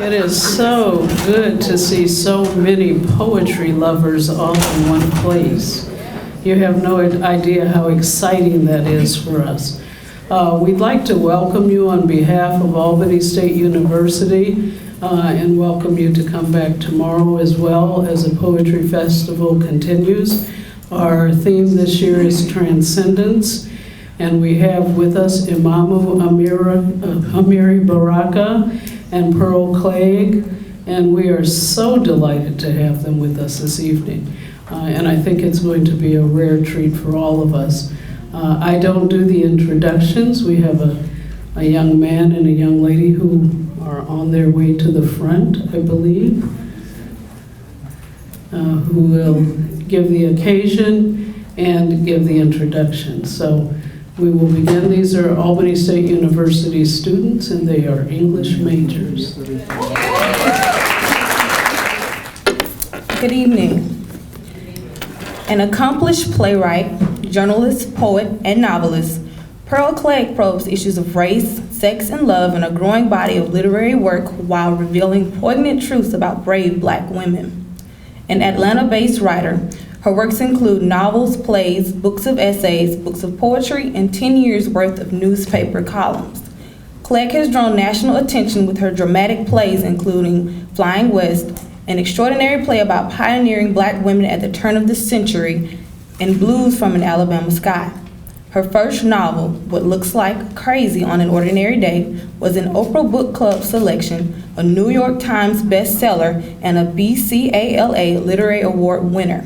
It is so good to see so many poetry lovers all in one place. You have no idea how exciting that is for us. We'd like to welcome you on behalf of Albany State University and welcome you to come back tomorrow as well as the Poetry Festival continues. Our theme this year is Transcendence, and we have with us Imamu Amiri Baraka and Pearl Cleage, and we are so delighted to have them with us this evening. And I think it's going to be a rare treat for all of us. I don't do the introductions. We have a young man and a young lady who are on their way to the front, I believe, who will give the occasion and give the introduction. So we will begin. These are Albany State University students, and they are English majors. Good evening. An accomplished playwright, journalist, poet, and novelist, Pearl Cleage probes issues of race, sex, and love in a growing body of literary work while revealing poignant truths about brave Black women. An Atlanta-based writer, her works include novels, plays, books of essays, books of poetry, and 10 years' worth of newspaper columns. Cleage has drawn national attention with her dramatic plays, including Flying West, an extraordinary play about pioneering Black women at the turn of the century, and Blues from an Alabama Sky. Her first novel, What Looks Like Crazy on an Ordinary Day, was an Oprah Book Club selection, a New York Times bestseller, and a BCALA Literary Award winner.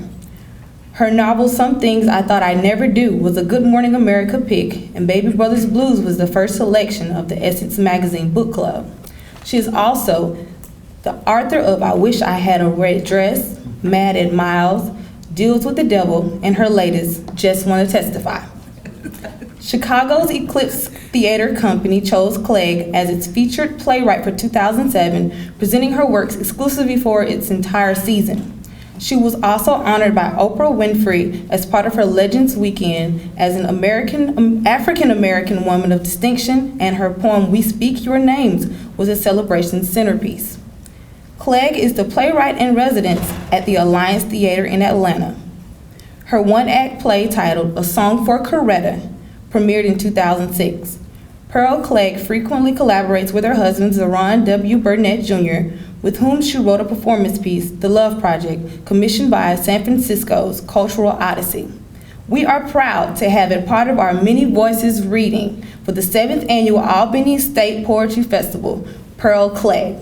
Her novel, Some Things I Thought I'd Never Do, was a Good Morning America pick, and Baby Brothers Blues was the first selection of the Essence Magazine Book Club. She is also the author of I Wish I Had a Red Dress, Mad at Miles, Deals with the Devil, and her latest, Just Want to Testify. Chicago's Eclipse Theater Company chose Cleage as its featured playwright for 2007, presenting her works exclusively for its entire season. She was also honored by Oprah Winfrey as part of her Legends Weekend as an African-American woman of distinction, and her poem We Speak Your Names was a celebration centerpiece. Cleage is the playwright in residence at the Alliance Theater in Atlanta. Her one-act play titled A Song for Coretta premiered in 2006. Pearl Cleage frequently collaborates with her husband, Zeron W. Burnett Jr., with whom she wrote a performance piece, The Love Project, commissioned by San Francisco's Cultural Odyssey. We are proud to have it part of our Many Voices reading for the 7th Annual Albany State Poetry Festival, Pearl Cleage.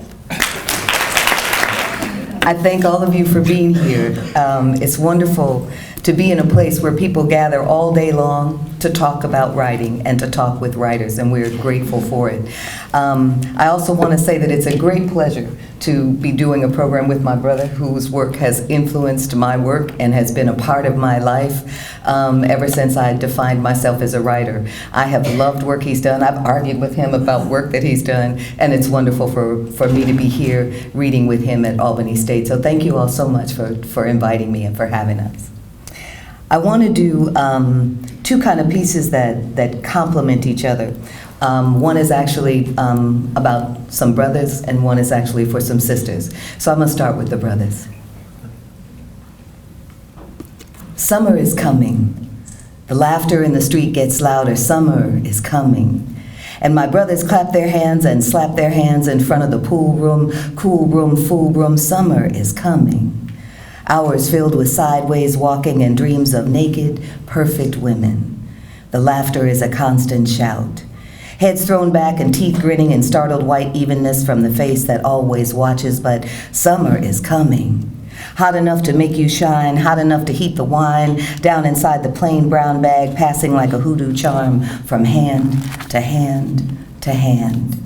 I thank all of you for being here. It's wonderful to be in a place where people gather all day long to talk about writing and to talk with writers, and we're grateful for it. I also want to say that it's a great pleasure to be doing a program with my brother, whose work has influenced my work and has been a part of my life ever since I defined myself as a writer. I have loved work he's done. I've argued with him about work that he's done, and it's wonderful for me to be here reading with him at Albany State. So thank you all so much for inviting me and for having us. I want to do two kind of pieces that complement each other. One is actually about some brothers, and one is actually for some sisters. So I'm going to start with the brothers. Summer is coming. The laughter in the street gets louder. Summer is coming. And my brothers clap their hands and slap their hands in front of the pool room, cool room, fool room. Summer is coming. Hours filled with sideways walking and dreams of naked, perfect women. The laughter is a constant shout. Heads thrown back and teeth grinning in startled white evenness from the face that always watches, but summer is coming. Hot enough to make you shine, hot enough to heat the wine, down inside the plain brown bag, passing like a hoodoo charm from hand to hand to hand.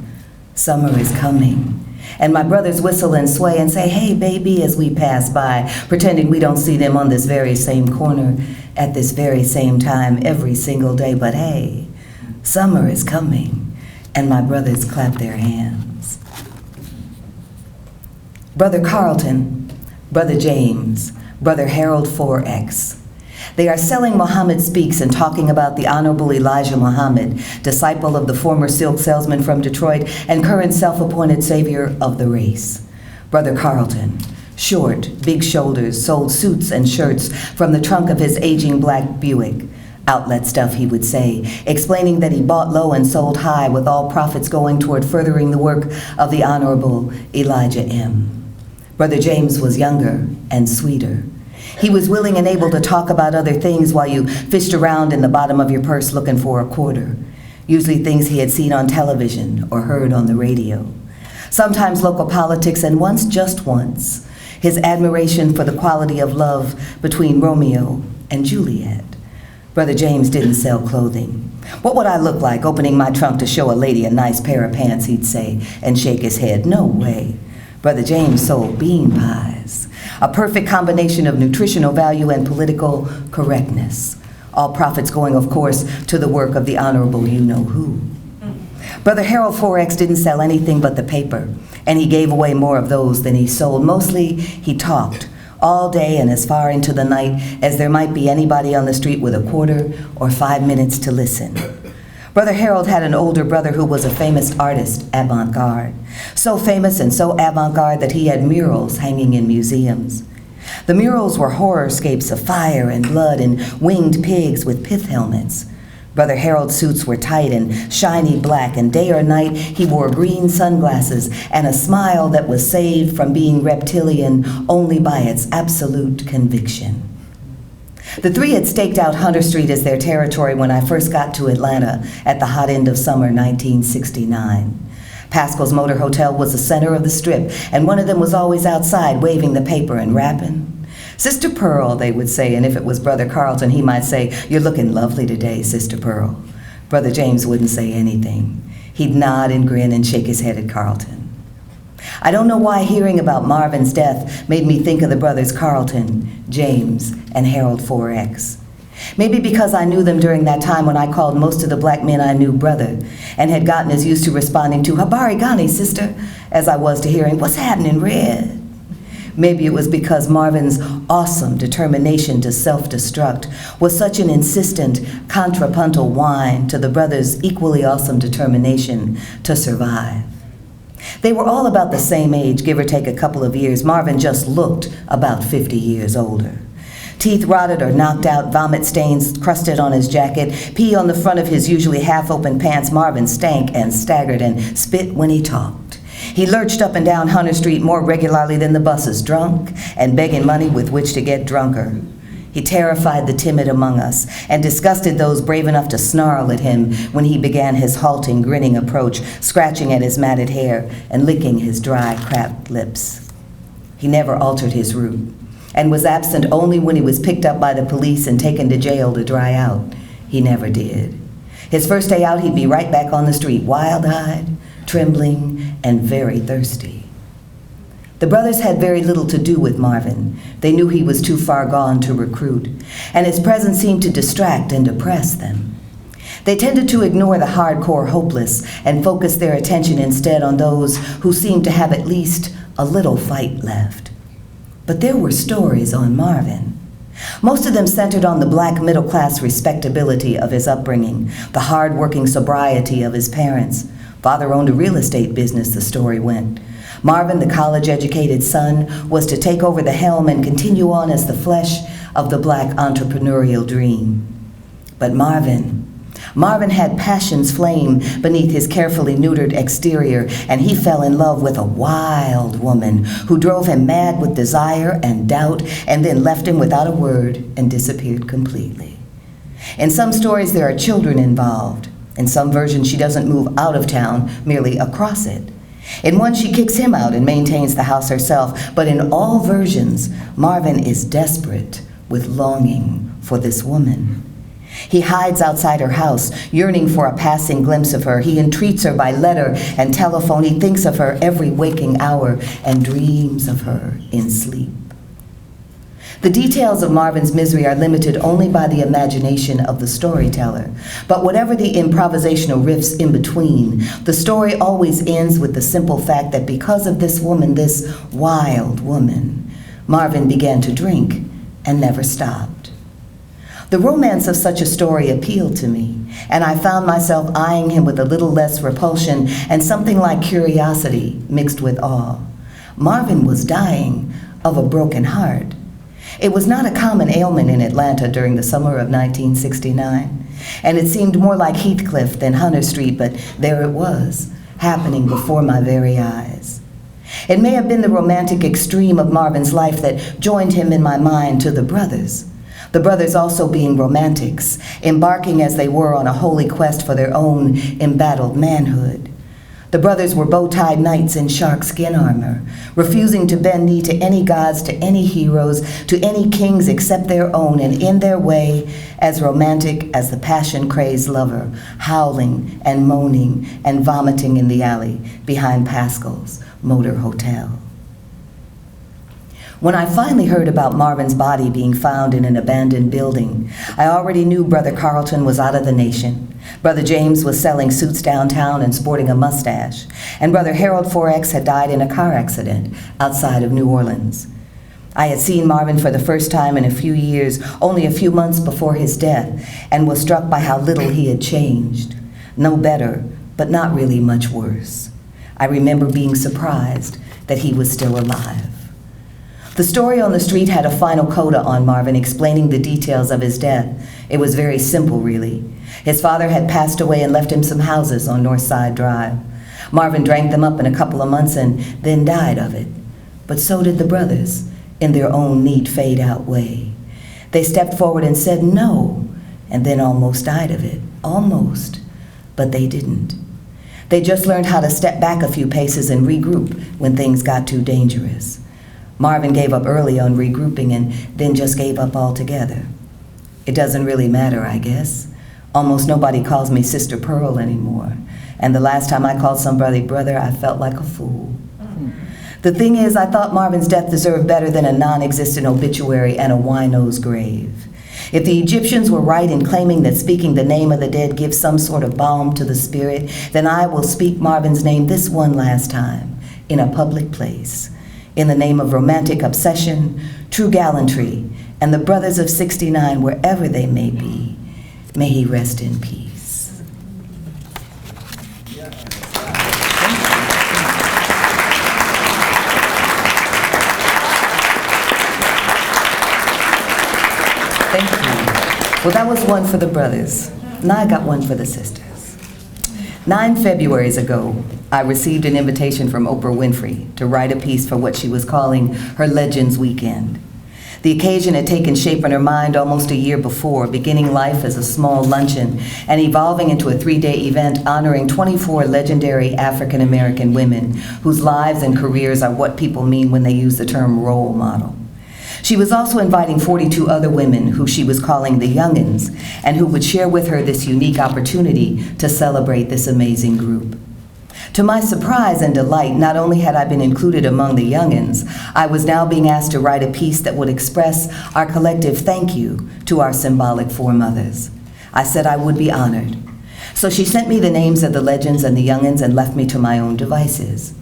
Summer is coming. And my brothers whistle and sway and say, hey, baby, as we pass by, pretending we don't see them on this very same corner at this very same time every single day. But hey, summer is coming. And my brothers clap their hands. Brother Carlton, Brother James, Brother Harold 4X. They are selling Muhammad Speaks and talking about the Honorable Elijah Muhammad, disciple of the former silk salesman from Detroit and current self-appointed savior of the race. Brother Carlton, short, big shoulders, sold suits and shirts from the trunk of his aging black Buick. Outlet stuff, he would say, explaining that he bought low and sold high, with all profits going toward furthering the work of the Honorable Elijah M. Brother James was younger and sweeter. He was willing and able to talk about other things while you fished around in the bottom of your purse looking for a quarter, usually things he had seen on television or heard on the radio. Sometimes local politics, and once, just once, his admiration for the quality of love between Romeo and Juliet. Brother James didn't sell clothing. What would I look like opening my trunk to show a lady a nice pair of pants, he'd say, and shake his head. No way. Brother James sold bean pies, a perfect combination of nutritional value and political correctness. All profits going, of course, to the work of the Honorable you-know-who. Brother Harold 4X didn't sell anything but the paper, and he gave away more of those than he sold. Mostly, he talked all day and as far into the night as there might be anybody on the street with a quarter or 5 minutes to listen. Brother Harold had an older brother who was a famous artist, avant-garde. So famous and so avant-garde that he had murals hanging in museums. The murals were horrorscapes of fire and blood and winged pigs with pith helmets. Brother Harold's suits were tight and shiny black, and day or night he wore green sunglasses and a smile that was saved from being reptilian only by its absolute conviction. The three had staked out Hunter Street as their territory when I first got to Atlanta at the hot end of summer 1969. Pascal's Motor Hotel was the center of the strip, and one of them was always outside waving the paper and rapping. Sister Pearl, they would say, and if it was Brother Carlton, he might say, "You're looking lovely today, Sister Pearl." Brother James wouldn't say anything. He'd nod and grin and shake his head at Carlton. I don't know why hearing about Marvin's death made me think of the brothers Carlton, James, and Harold 4X. Maybe because I knew them during that time when I called most of the black men I knew brother, and had gotten as used to responding to "Habari Gani, sister," as I was to hearing "What's happening, Red?" Maybe it was because Marvin's awesome determination to self-destruct was such an insistent, contrapuntal whine to the brothers' equally awesome determination to survive. They were all about the same age, give or take a couple of years. Marvin just looked about 50 years older. Teeth rotted or knocked out, vomit stains crusted on his jacket, pee on the front of his usually half-open pants. Marvin stank and staggered and spit when he talked. He lurched up and down Hunter Street more regularly than the buses, drunk and begging money with which to get drunker. He terrified the timid among us and disgusted those brave enough to snarl at him when he began his halting, grinning approach, scratching at his matted hair and licking his dry, cracked lips. He never altered his route and was absent only when he was picked up by the police and taken to jail to dry out. He never did. His first day out, he'd be right back on the street, wild-eyed, trembling, and very thirsty. The brothers had very little to do with Marvin. They knew he was too far gone to recruit, and his presence seemed to distract and depress them. They tended to ignore the hardcore hopeless and focus their attention instead on those who seemed to have at least a little fight left. But there were stories on Marvin. Most of them centered on the black middle-class respectability of his upbringing, the hard-working sobriety of his parents. Father owned a real estate business, the story went. Marvin, the college-educated son, was to take over the helm and continue on as the flesh of the black entrepreneurial dream. But Marvin had passion's flame beneath his carefully neutered exterior, and he fell in love with a wild woman who drove him mad with desire and doubt, and then left him without a word and disappeared completely. In some stories, there are children involved. In some versions, she doesn't move out of town, merely across it. In one, she kicks him out and maintains the house herself. But in all versions, Marvin is desperate with longing for this woman. He hides outside her house, yearning for a passing glimpse of her. He entreats her by letter and telephone. He thinks of her every waking hour and dreams of her in sleep. The details of Marvin's misery are limited only by the imagination of the storyteller. But whatever the improvisational riffs in between, the story always ends with the simple fact that because of this woman, this wild woman, Marvin began to drink and never stopped. The romance of such a story appealed to me, and I found myself eyeing him with a little less repulsion and something like curiosity mixed with awe. Marvin was dying of a broken heart. It was not a common ailment in Atlanta during the summer of 1969, and it seemed more like Heathcliff than Hunter Street, but there it was, happening before my very eyes. It may have been the romantic extreme of Marvin's life that joined him in my mind to the brothers also being romantics, embarking as they were on a holy quest for their own embattled manhood. The brothers were bow-tied knights in shark skin armor, refusing to bend knee to any gods, to any heroes, to any kings except their own, and in their way, as romantic as the passion-crazed lover, howling and moaning and vomiting in the alley behind Pascal's Motor Hotel. When I finally heard about Marvin's body being found in an abandoned building, I already knew Brother Carlton was out of the nation. Brother James was selling suits downtown and sporting a mustache, and Brother Harold Forex had died in a car accident outside of New Orleans. I had seen Marvin for the first time in a few years, only a few months before his death, and was struck by how little he had changed. No better, but not really much worse. I remember being surprised that he was still alive. The story on the street had a final coda on Marvin explaining the details of his death. It was very simple, really. His father had passed away and left him some houses on Northside Drive. Marvin drank them up in a couple of months and then died of it. But so did the brothers, in their own neat fade-out way. They stepped forward and said no, and then almost died of it. Almost. But they didn't. They just learned how to step back a few paces and regroup when things got too dangerous. Marvin gave up early on regrouping and then just gave up altogether. It doesn't really matter, I guess. Almost nobody calls me Sister Pearl anymore. And the last time I called somebody brother, I felt like a fool. The thing is, I thought Marvin's death deserved better than a non-existent obituary and a wino's grave. If the Egyptians were right in claiming that speaking the name of the dead gives some sort of balm to the spirit, then I will speak Marvin's name this one last time in a public place. In the name of romantic obsession, true gallantry, and the brothers of 69, wherever they may be, may he rest in peace. Thank you. Well, that was one for the brothers. Now I got one for the sisters. 9 Februaries ago, I received an invitation from Oprah Winfrey to write a piece for what she was calling her Legends Weekend. The occasion had taken shape in her mind almost a year before, beginning life as a small luncheon and evolving into a 3-day event honoring 24 legendary African American women whose lives and careers are what people mean when they use the term role model. She was also inviting 42 other women who she was calling the Youngins and who would share with her this unique opportunity to celebrate this amazing group. To my surprise and delight, not only had I been included among the Youngins, I was now being asked to write a piece that would express our collective thank you to our symbolic foremothers. I said I would be honored. So she sent me the names of the legends and the Youngins and left me to my own devices.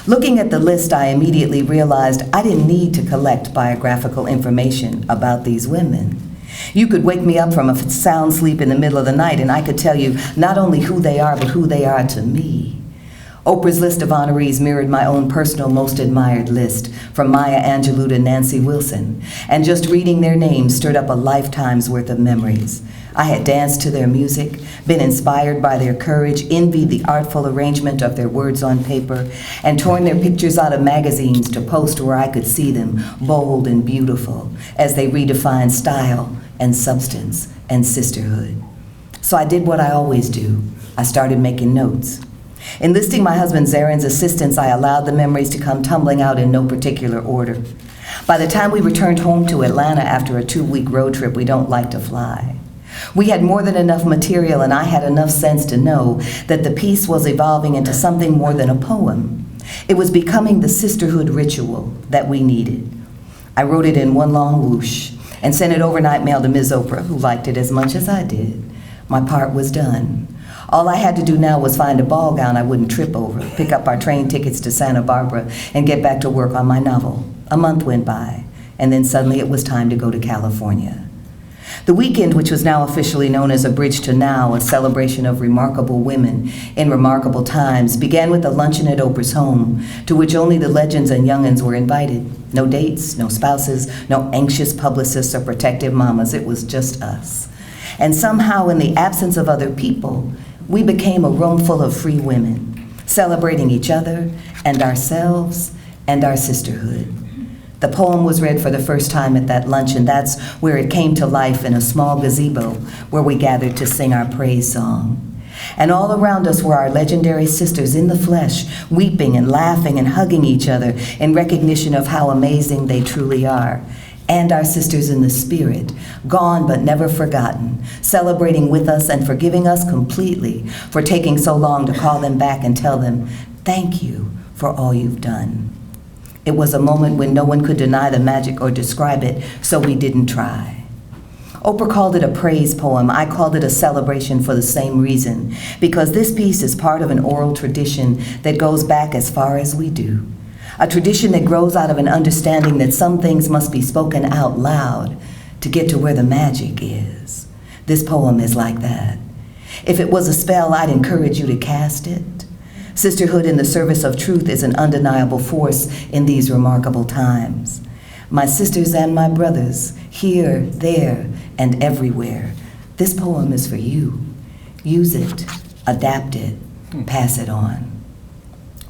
Looking at the list, I immediately realized I didn't need to collect biographical information about these women. You could wake me up from a sound sleep in the middle of the night and I could tell you not only who they are, but who they are to me. Oprah's list of honorees mirrored my own personal most admired list, from Maya Angelou to Nancy Wilson, and just reading their names stirred up a lifetime's worth of memories. I had danced to their music, been inspired by their courage, envied the artful arrangement of their words on paper, and torn their pictures out of magazines to post where I could see them, bold and beautiful, as they redefined style and substance and sisterhood. So I did what I always do. I started making notes. Enlisting my husband Zarin's assistance, I allowed the memories to come tumbling out in no particular order. By the time we returned home to Atlanta after a 2-week road trip, we don't like to fly. We had more than enough material, and I had enough sense to know that the piece was evolving into something more than a poem. It was becoming the sisterhood ritual that we needed. I wrote it in one long whoosh and sent it overnight mail to Ms. Oprah, who liked it as much as I did. My part was done. All I had to do now was find a ball gown I wouldn't trip over, pick up our train tickets to Santa Barbara, and get back to work on my novel. A month went by, and then suddenly it was time to go to California. The weekend, which was now officially known as A Bridge to Now, a celebration of remarkable women in remarkable times, began with a luncheon at Oprah's home, to which only the legends and young'uns were invited. No dates, no spouses, no anxious publicists or protective mamas. It was just us. And somehow, in the absence of other people, we became a room full of free women, celebrating each other and ourselves and our sisterhood. The poem was read for the first time at that luncheon. That's where it came to life, in a small gazebo where we gathered to sing our praise song. And all around us were our legendary sisters in the flesh, weeping and laughing and hugging each other in recognition of how amazing they truly are. And our sisters in the spirit, gone but never forgotten, celebrating with us and forgiving us completely for taking so long to call them back and tell them, thank you for all you've done. It was a moment when no one could deny the magic or describe it, so we didn't try. Oprah called it a praise poem. I called it a celebration for the same reason, because this piece is part of an oral tradition that goes back as far as we do. A tradition that grows out of an understanding that some things must be spoken out loud to get to where the magic is. This poem is like that. If it was a spell, I'd encourage you to cast it. Sisterhood in the service of truth is an undeniable force in these remarkable times. My sisters and my brothers, here, there, and everywhere, this poem is for you. Use it, adapt it, pass it on.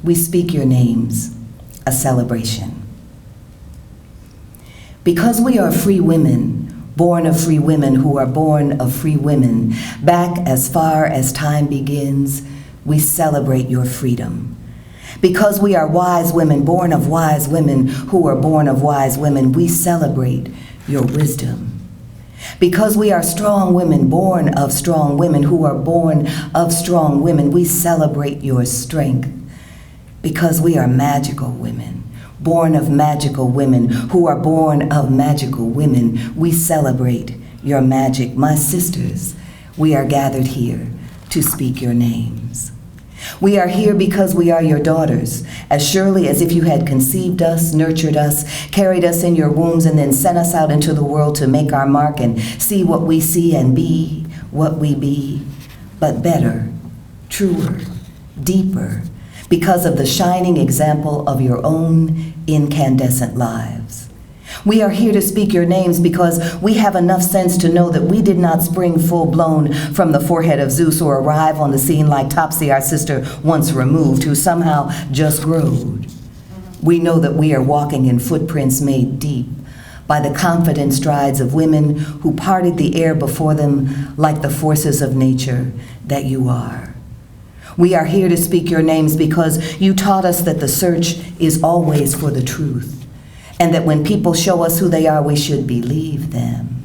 We speak your names, a celebration. Because we are free women, born of free women who are born of free women, back as far as time begins, we celebrate your freedom. Because we are wise women, born of wise women who are born of wise women, we celebrate your wisdom. Because we are strong women, born of strong women who are born of strong women, we celebrate your strength. Because we are magical women, born of magical women who are born of magical women, we celebrate your magic. My sisters, we are gathered here to speak your names. We are here because we are your daughters, as surely as if you had conceived us, nurtured us, carried us in your wombs, and then sent us out into the world to make our mark and see what we see and be what we be, but better, truer, deeper, because of the shining example of your own incandescent lives. We are here to speak your names because we have enough sense to know that we did not spring full-blown from the forehead of Zeus or arrive on the scene like Topsy, our sister once removed, who somehow just growed. We know that we are walking in footprints made deep by the confident strides of women who parted the air before them like the forces of nature that you are. We are here to speak your names because you taught us that the search is always for the truth, and that when people show us who they are, we should believe them.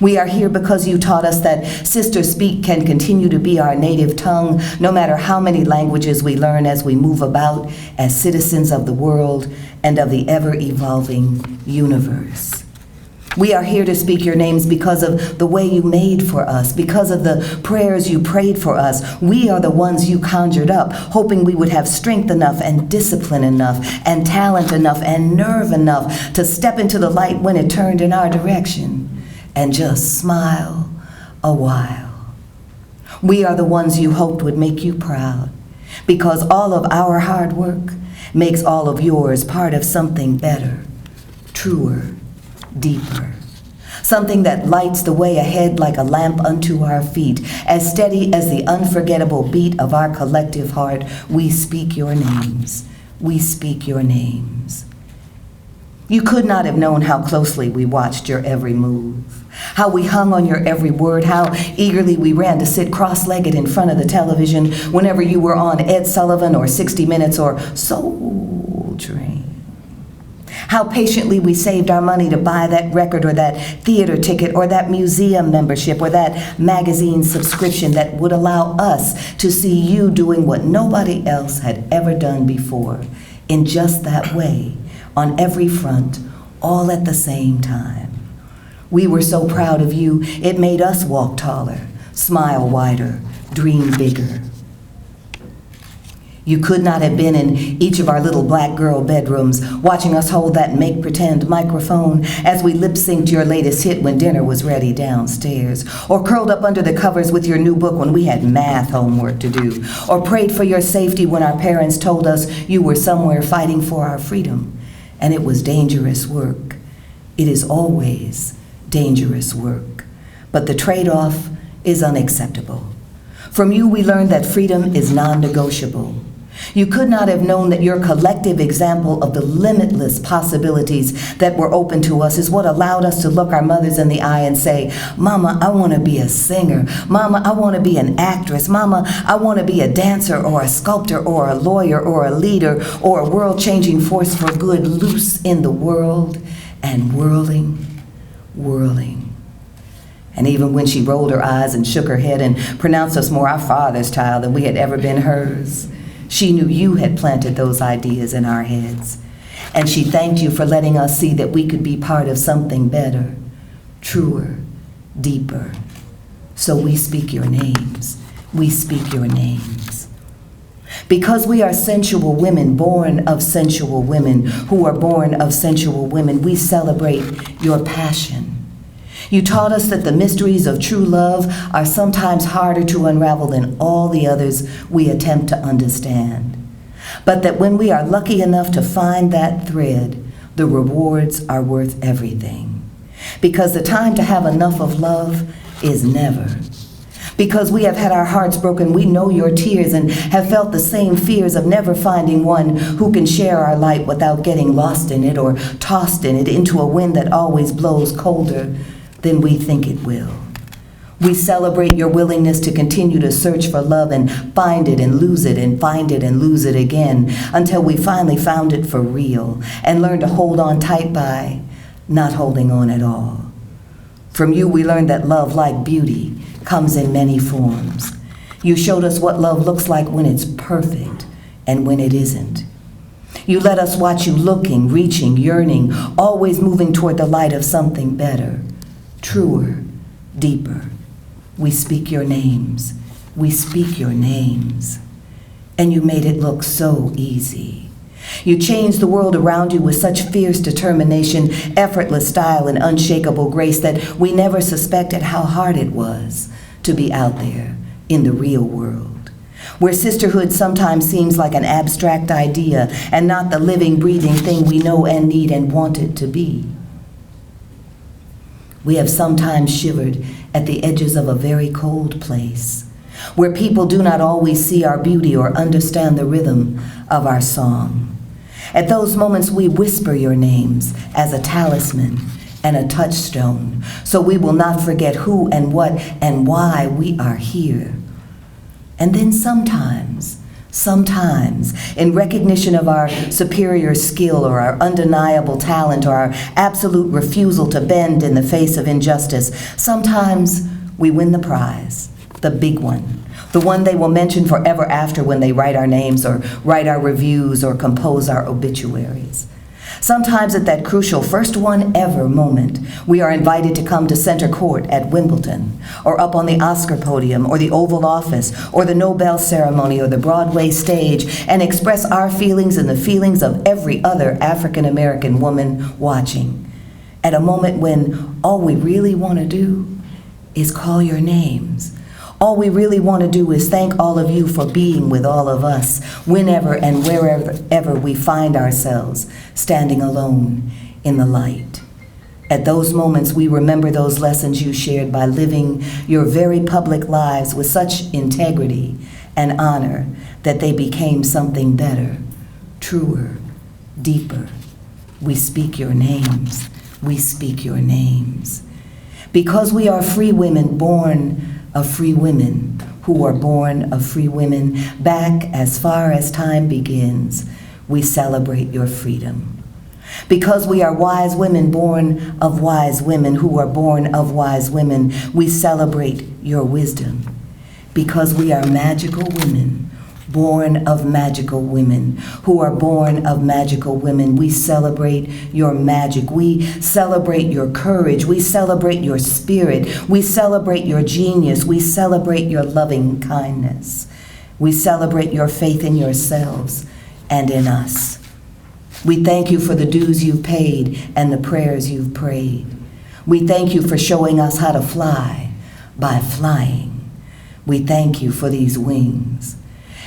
We are here because you taught us that sister speak can continue to be our native tongue, no matter how many languages we learn as we move about as citizens of the world and of the ever-evolving universe. We are here to speak your names because of the way you made for us, because of the prayers you prayed for us. We are the ones you conjured up, hoping we would have strength enough and discipline enough and talent enough and nerve enough to step into the light when it turned in our direction and just smile a while. We are the ones you hoped would make you proud, because all of our hard work makes all of yours part of something better, truer, deeper, something that lights the way ahead like a lamp unto our feet, as steady as the unforgettable beat of our collective heart. We speak your names. We speak your names. You could not have known how closely we watched your every move, how we hung on your every word, how eagerly we ran to sit cross-legged in front of the television whenever you were on Ed Sullivan or 60 Minutes or Soul Train. How patiently we saved our money to buy that record or that theater ticket or that museum membership or that magazine subscription that would allow us to see you doing what nobody else had ever done before, in just that way, on every front, all at the same time. We were so proud of you, it made us walk taller, smile wider, dream bigger. You could not have been in each of our little black girl bedrooms, watching us hold that make-pretend microphone as we lip-synced your latest hit when dinner was ready downstairs, or curled up under the covers with your new book when we had math homework to do, or prayed for your safety when our parents told us you were somewhere fighting for our freedom, and it was dangerous work. It is always dangerous work, but the trade-off is unacceptable. From you, we learned that freedom is non-negotiable. You could not have known that your collective example of the limitless possibilities that were open to us is what allowed us to look our mothers in the eye and say, Mama, I want to be a singer. Mama, I want to be an actress. Mama, I want to be a dancer or a sculptor or a lawyer or a leader or a world-changing force for good loose in the world and whirling, whirling. And even when she rolled her eyes and shook her head and pronounced us more our father's child than we had ever been hers, she knew you had planted those ideas in our heads. And she thanked you for letting us see that we could be part of something better, truer, deeper. So we speak your names. We speak your names. Because we are sensual women, born of sensual women, who are born of sensual women, we celebrate your passion. You taught us that the mysteries of true love are sometimes harder to unravel than all the others we attempt to understand. But that when we are lucky enough to find that thread, the rewards are worth everything. Because the time to have enough of love is never. Because we have had our hearts broken, we know your tears and have felt the same fears of never finding one who can share our light without getting lost in it or tossed in it into a wind that always blows colder than we think it will. We celebrate your willingness to continue to search for love and find it and lose it and find it and lose it again until we finally found it for real and learned to hold on tight by not holding on at all. From you, we learned that love, like beauty, comes in many forms. You showed us what love looks like when it's perfect and when it isn't. You let us watch you looking, reaching, yearning, always moving toward the light of something better. Truer, deeper. We speak your names. We speak your names. And you made it look so easy. You changed the world around you with such fierce determination, effortless style, and unshakable grace that we never suspected how hard it was to be out there in the real world, where sisterhood sometimes seems like an abstract idea and not the living, breathing thing we know and need and want it to be. We have sometimes shivered at the edges of a very cold place, where people do not always see our beauty or understand the rhythm of our song. At those moments, we whisper your names as a talisman and a touchstone, so we will not forget who and what and why we are here. And then sometimes, in recognition of our superior skill or our undeniable talent or our absolute refusal to bend in the face of injustice, sometimes we win the prize, the big one, the one they will mention forever after when they write our names or write our reviews or compose our obituaries. Sometimes at that crucial first one ever moment, we are invited to come to center court at Wimbledon, or up on the Oscar podium, or the Oval Office, or the Nobel ceremony, or the Broadway stage, and express our feelings and the feelings of every other African American woman watching. At a moment when all we really want to do is call your names. All we really want to do is thank all of you for being with all of us, whenever and wherever we find ourselves standing alone in the light. At those moments, we remember those lessons you shared by living your very public lives with such integrity and honor that they became something better, truer, deeper. We speak your names. We speak your names. Because we are free women born of free women who are born of free women, back as far as time begins, we celebrate your freedom. Because we are wise women born of wise women who are born of wise women, we celebrate your wisdom. Because we are magical women, born of magical women, who are born of magical women, we celebrate your magic. We celebrate your courage. We celebrate your spirit. We celebrate your genius. We celebrate your loving kindness. We celebrate your faith in yourselves and in us. We thank you for the dues you've paid and the prayers you've prayed. We thank you for showing us how to fly by flying. We thank you for these wings.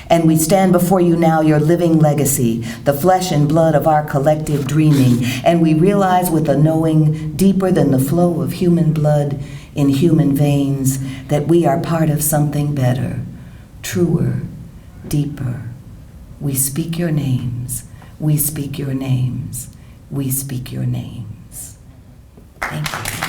And we stand before you now, your living legacy, the flesh and blood of our collective dreaming. And we realize with a knowing deeper than the flow of human blood in human veins that we are part of something better, truer, deeper. We speak your names. We speak your names. We speak your names. Thank you.